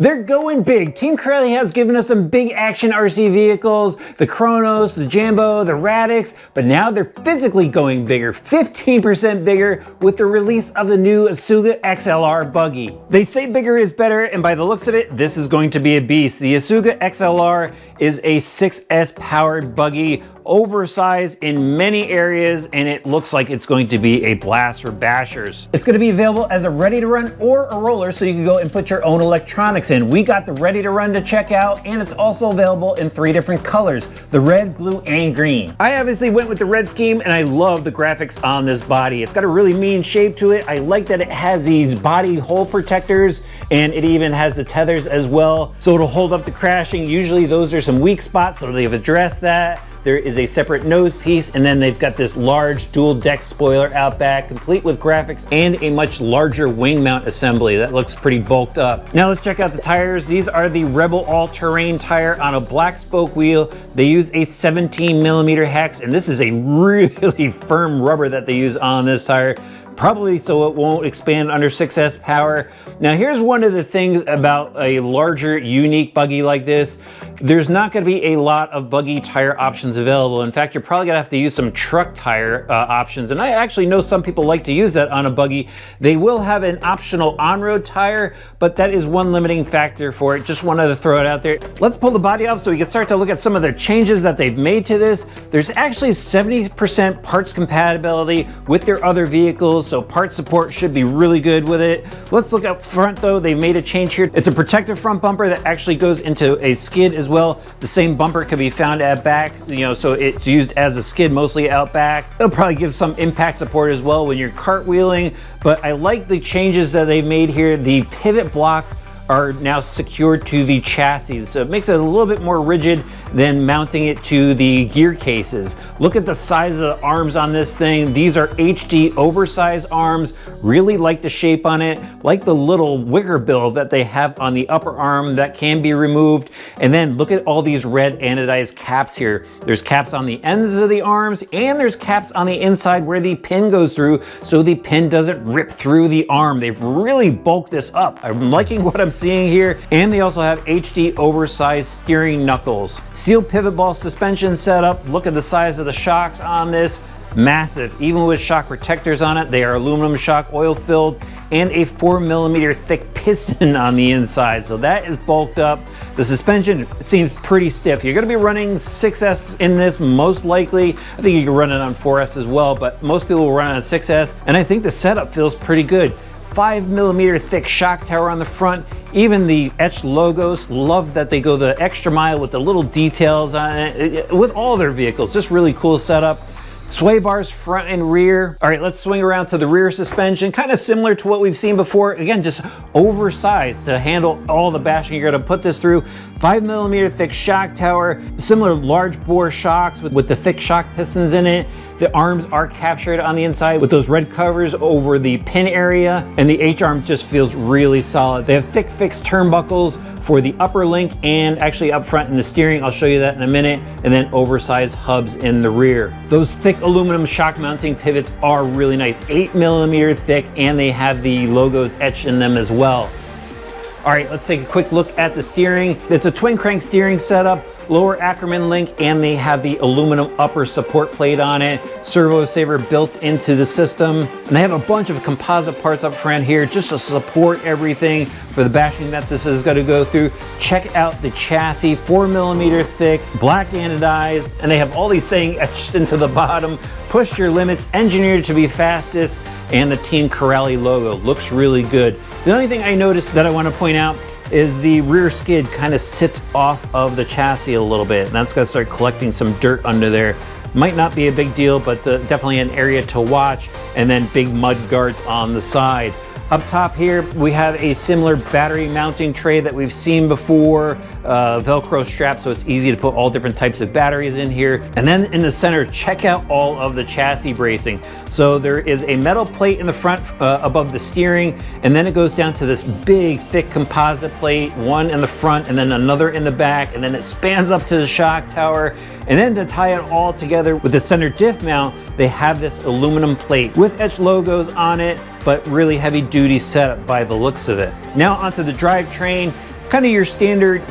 They're going big. Team Corelli has given us some big action RC vehicles, the Kronos, the Jambo, the Radix, but now they're physically going bigger, 15% bigger with the release of the new Asuga XLR Buggy. They say bigger is better, and by the looks of it, this is going to be a beast. The Asuga XLR is a 6S powered buggy, oversized in many areas, and it looks like it's going to be a blast for bashers. It's going to be available as a ready to run or a roller, so you can go and put your own electronics in. We got the ready to run to check out, and it's also available in 3 different colors, the red, blue, and green. I obviously went with the red scheme, and I love the graphics on this body. It's got a really mean shape to it. I like that it has these body hole protectors, and it even has the tethers as well, so it'll hold up to crashing. Usually those are some weak spots, so they've addressed that. There is a separate nose piece, and then they've got this large dual deck spoiler out back, complete with graphics and a much larger wing mount assembly that looks pretty bulked up. Now let's check out the tires. These are the Rebel all-terrain tire on a black spoke wheel. They use a 17mm hex, and this is a really firm rubber that they use on this tire, probably so it won't expand under 6S power. Now here's one of the things about a larger, unique buggy like this. There's not gonna be a lot of buggy tire options available. In fact, you're probably gonna have to use some truck tire options, and I actually know some people like to use that on a buggy. They will have an optional on-road tire, but that is one limiting factor for it. Just wanted to throw it out there. Let's pull the body off so we can start to look at some of the changes that they've made to this. There's actually 70% parts compatibility with their other vehicles, so part support should be really good with it. Let's look up front though. They made a change here. It's a protective front bumper that actually goes into a skid as well. The same bumper can be found at back, so it's used as a skid mostly out back. It'll probably give some impact support as well when you're cartwheeling, but I like the changes that they've made here. The pivot blocks are now secured to the chassis, so it makes it a little bit more rigid than mounting it to the gear cases. Look at the size of the arms on this thing. These are HD oversized arms. Really like the shape on it, like the little wicker bill that they have on the upper arm that can be removed. And then look at all these red anodized caps here. There's caps on the ends of the arms, and there's caps on the inside where the pin goes through, so the pin doesn't rip through the arm. They've really bulked this up. I'm liking what I'm seeing here. And they also have HD oversized steering knuckles. Steel pivot ball suspension setup. Look at the size of the shocks on this. Massive, even with shock protectors on it. They are aluminum shock, oil filled, and a 4mm thick piston on the inside, so that is bulked up. The suspension, it seems pretty stiff. You're gonna be running 6S in this most likely. I think you can run it on 4S as well, but most people will run it on 6S, and I think the setup feels pretty good. 5mm thick shock tower on the front. Even the etched logos, love that they go the extra mile with the little details on it. With all their vehicles, just really cool setup. Sway bars front and rear. All right, let's swing around to the rear suspension. Kind of similar to what we've seen before. Again, just oversized to handle all the bashing you're gonna put this through. 5mm thick shock tower, similar large bore shocks with the thick shock pistons in it. The arms are captured on the inside with those red covers over the pin area, and the H-arm just feels really solid. They have thick fixed turnbuckles for the upper link and actually up front in the steering. I'll show you that in a minute. And then oversized hubs in the rear. Those thick aluminum shock mounting pivots are really nice, 8mm thick, and they have the logos etched in them as well. All right, let's take a quick look at the steering. It's a twin crank steering setup, lower Ackerman link, and they have the aluminum upper support plate on it. Servo saver built into the system. And they have a bunch of composite parts up front here just to support everything for the bashing that this is gonna go through. Check out the chassis, 4mm thick, black anodized, and they have all these saying etched into the bottom. Push your limits, engineered to be fastest, and the Team Corelli logo. Looks really good. The only thing I noticed that I want to point out is the rear skid kind of sits off of the chassis a little bit, and that's going to start collecting some dirt under there. Might not be a big deal, but definitely an area to watch. And then big mud guards on the side. Up top here, we have a similar battery mounting tray that we've seen before, Velcro strap, so it's easy to put all different types of batteries in here. And then in the center, check out all of the chassis bracing. So there is a metal plate in the front above the steering, and then it goes down to this big, thick composite plate, one in the front and then another in the back, and then it spans up to the shock tower. And then to tie it all together with the center diff mount, they have this aluminum plate with etched logos on it, but really heavy duty setup by the looks of it. Now onto the drivetrain. Kind of your standard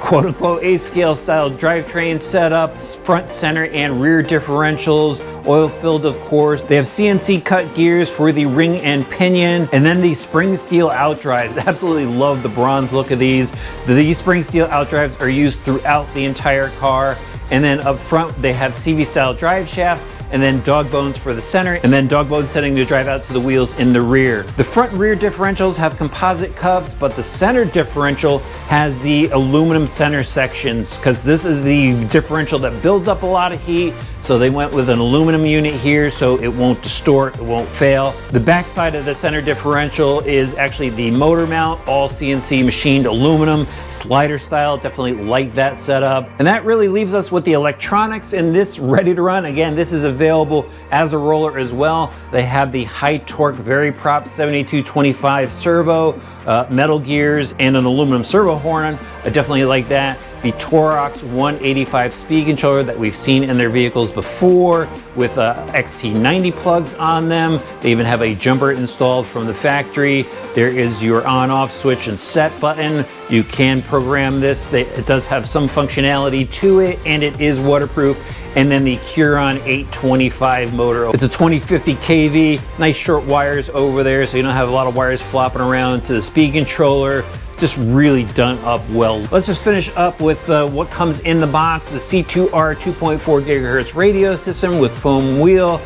quote-unquote A-scale style drivetrain setup, front, center, and rear differentials, oil-filled of course. They have CNC cut gears for the ring and pinion, and then the spring steel outdrives. Absolutely love the bronze look of these. These spring steel outdrives are used throughout the entire car. And then up front, they have CV style drive shafts, and then dog bones for the center, and then dog bone setting to drive out to the wheels in the rear. The front and rear differentials have composite cups, but the center differential has the aluminum center sections, because this is the differential that builds up a lot of heat. So they went with an aluminum unit here so it won't distort, it won't fail. The back side of the center differential is actually the motor mount, all CNC machined aluminum, slider style, definitely like that setup. And that really leaves us with the electronics in this ready to run. Again, this is available as a roller as well. They have the high torque Variprop 7225 servo, metal gears, and an aluminum servo horn. I definitely like that. The Torox 185 speed controller that we've seen in their vehicles before with XT90 plugs on them. They even have a jumper installed from the factory. There is your on-off switch and set button. You can program this. It does have some functionality to it, and it is waterproof. And then the Huron 825 motor. It's a 2050 kV, nice short wires over there so you don't have a lot of wires flopping around to the speed controller. Just really done up well. Let's just finish up with what comes in the box. The C2R 2.4 gigahertz radio system with foam wheel,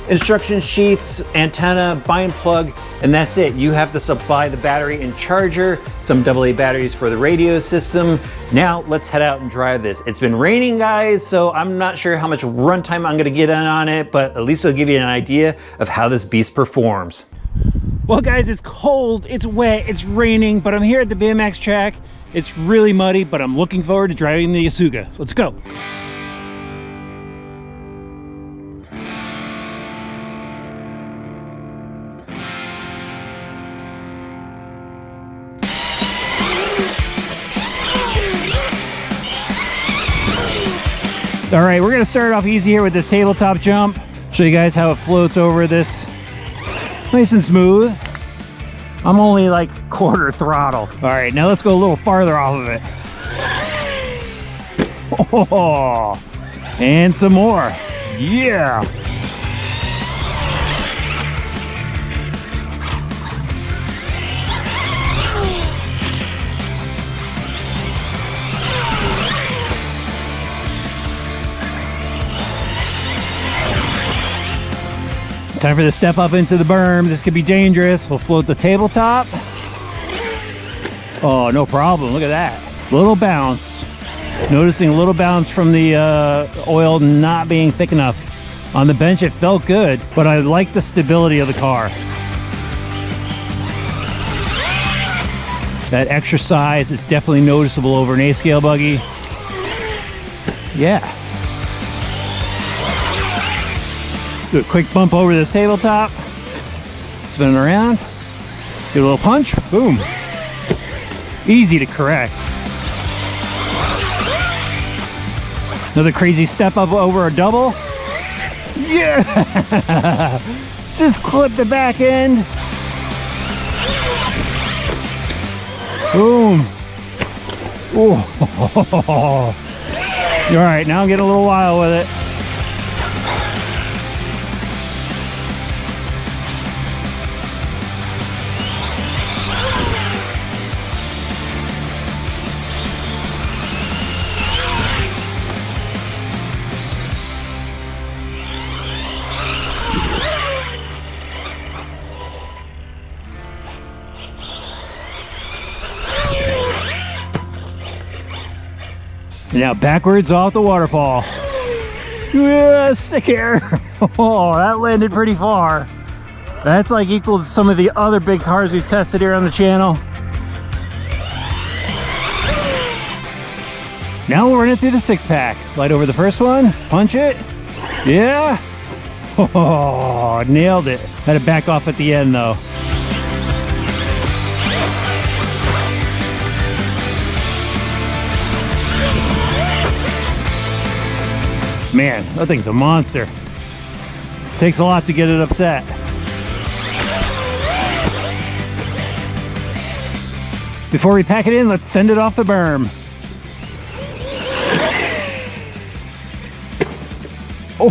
instruction sheets, antenna, bind plug, and that's it. You have to supply the battery and charger, some AA batteries for the radio system. Now let's head out and drive this. It's been raining, guys, so I'm not sure how much runtime I'm gonna get in on it, but at least it'll give you an idea of how this beast performs. Well guys, it's cold, it's wet, it's raining, but I'm here at the BMX track. It's really muddy, but I'm looking forward to driving the Asuga. Let's go. All right, we're gonna start off easy here with this tabletop jump. Show you guys how it floats over this. Nice and smooth. I'm only like quarter throttle. All right, now let's go a little farther off of it. Oh, and some more. Yeah. Time for the step up into the berm. This could be dangerous. We'll float the tabletop. Oh, no problem. Look at that. Little bounce. Noticing a little bounce from the oil not being thick enough. On the bench, it felt good, but I like the stability of the car. That extra size is definitely noticeable over an A-scale buggy. Yeah. Do a quick bump over this tabletop, spin it around, get a little punch, boom. Easy to correct. Another crazy step up over a double. Yeah! Just clip the back end. Boom. Ooh. All right, now I'm getting a little wild with it. Now backwards off the waterfall. Yeah, sick air. Oh, that landed pretty far. That's like equal to some of the other big cars we've tested here on the channel. Now we're running through the six-pack. Light over the first one, punch it. Yeah. Oh, nailed it. Had to back off at the end though. Man, that thing's a monster. Takes a lot to get it upset. Before we pack it in, let's send it off the berm. Oh.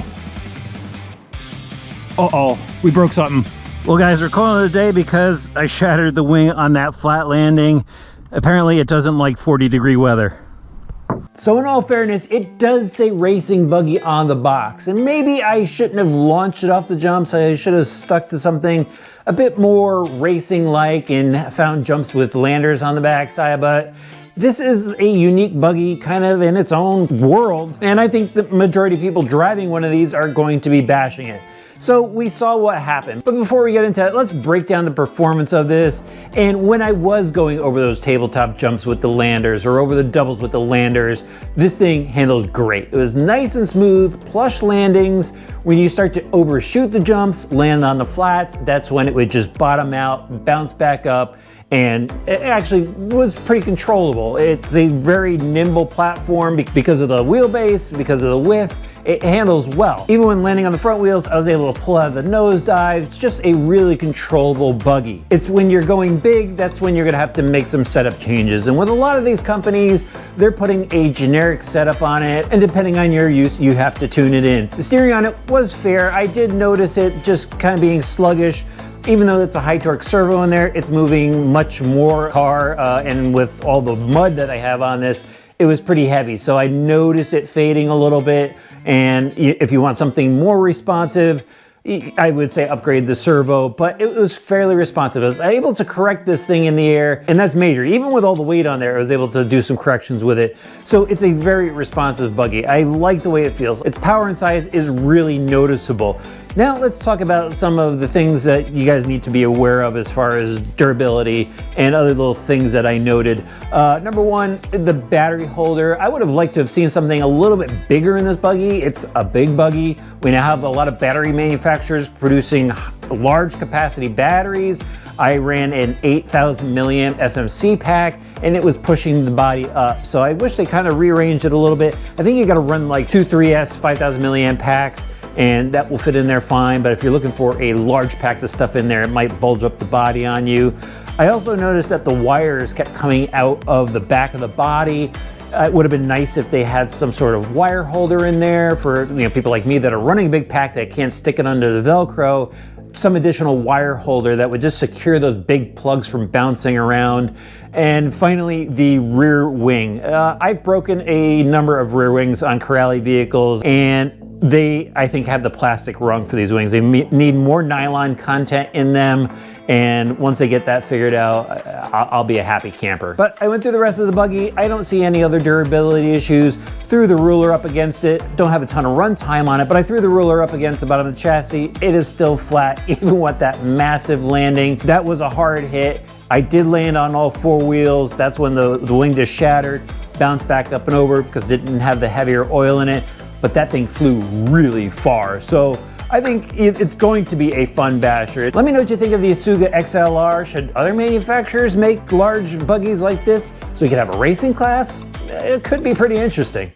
Uh-oh, we broke something. Well guys, we're calling it a day because I shattered the wing on that flat landing. Apparently it doesn't like 40-degree weather. So in all fairness, it does say racing buggy on the box, and maybe I shouldn't have launched it off the jumps. I should have stuck to something a bit more racing-like and found jumps with landers on the backside, but this is a unique buggy kind of in its own world, and I think the majority of people driving one of these are going to be bashing it. So we saw what happened, but before we get into it, let's break down the performance of this. And when I was going over those tabletop jumps with the landers or over the doubles with the landers, this thing handled great. It was nice and smooth, plush landings. When you start to overshoot the jumps, land on the flats, that's when it would just bottom out, bounce back up, and it actually was pretty controllable. It's a very nimble platform because of the wheelbase, because of the width. It handles well. Even when landing on the front wheels, I was able to pull out of the nosedive. It's just a really controllable buggy. It's when you're going big, that's when you're gonna have to make some setup changes. And with a lot of these companies, they're putting a generic setup on it, and depending on your use, you have to tune it in. The steering on it was fair. I did notice it just kind of being sluggish. Even though it's a high torque servo in there, it's moving much more car, and with all the mud that I have on this, it was pretty heavy. So I noticed it fading a little bit, and if you want something more responsive, I would say upgrade the servo, but it was fairly responsive. I was able to correct this thing in the air, and that's major. Even with all the weight on there, I was able to do some corrections with it. So it's a very responsive buggy. I like the way it feels. Its power and size is really noticeable. Now let's talk about some of the things that you guys need to be aware of as far as durability and other little things that I noted. Number one, the battery holder. I would have liked to have seen something a little bit bigger in this buggy. It's a big buggy. We now have a lot of battery manufacturers producing large capacity batteries. I ran an 8,000 milliamp SMC pack, and it was pushing the body up. So I wish they kind of rearranged it a little bit. I think you got to run like 2 3S 5,000 milliamp packs, and that will fit in there fine. But if you're looking for a large pack of stuff in there, it might bulge up the body on you. I also noticed that the wires kept coming out of the back of the body. It would have been nice if they had some sort of wire holder in there for people like me that are running a big pack that can't stick it under the Velcro. Some additional wire holder that would just secure those big plugs from bouncing around. And finally, the rear wing. I've broken a number of rear wings on Corrali vehicles, and they, I think, have the plastic rung for these wings. They need more nylon content in them, and once they get that figured out, I'll be a happy camper. But I went through the rest of the buggy. I don't see any other durability issues. Threw the ruler up against it. Don't have a ton of run time on it, but I threw the ruler up against the bottom of the chassis. It is still flat, even with that massive landing. That was a hard hit. I did land on all 4 wheels. That's when the wing just shattered, bounced back up and over because it didn't have the heavier oil in it. But that thing flew really far. So I think it's going to be a fun basher. Let me know what you think of the Asuga XLR. Should other manufacturers make large buggies like this so you could have a racing class? It could be pretty interesting.